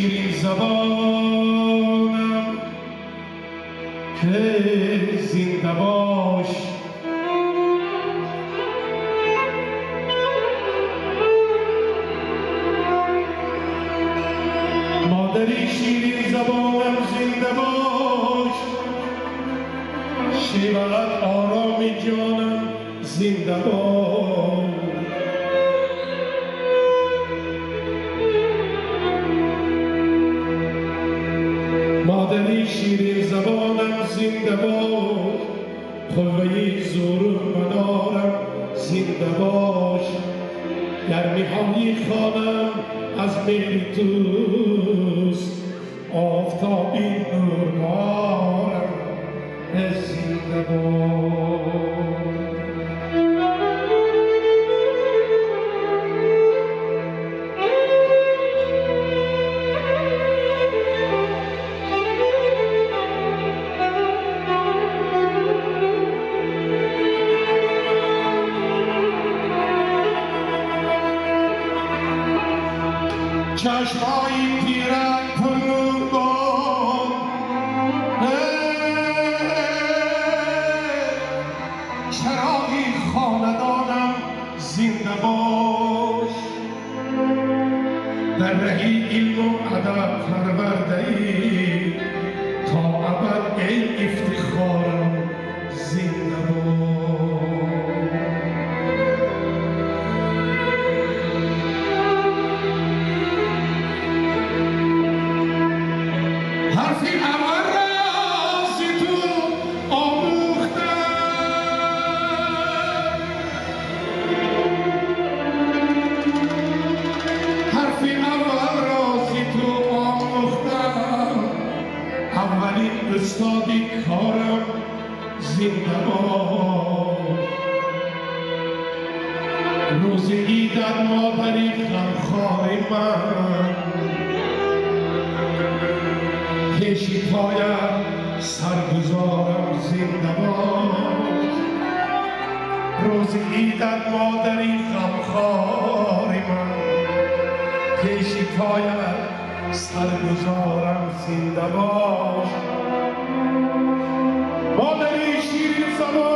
شیرین زبانم که زنده باش، مادری شیرین زبانم زنده باش، شیوه‌ات آرام جانم زنده باش. مادری شیرین زبانم زنده باش، قوه زور مدارم زنده باش، گرمی های خانم از مهر توست، آفتابی نوربارم زنده باش. چشم‌های پیرت پر نور باد، چراغی خاندانم زنده باش، در رهی علم و ادب پرورده‌ای، تا ابد ای افتخارم زنده باش. حرفی اول را از تو آموختم، حرفی اول را از تو آموختم، اولین استادی کارم زنده باش. روز عیدت مادری غمخوار من، پیشی پایم سرگزارم زنده باش. روز عیدت مادری غمخوار من، پیشی پایم سرگزارم زنده باش. مادری شیرین زبان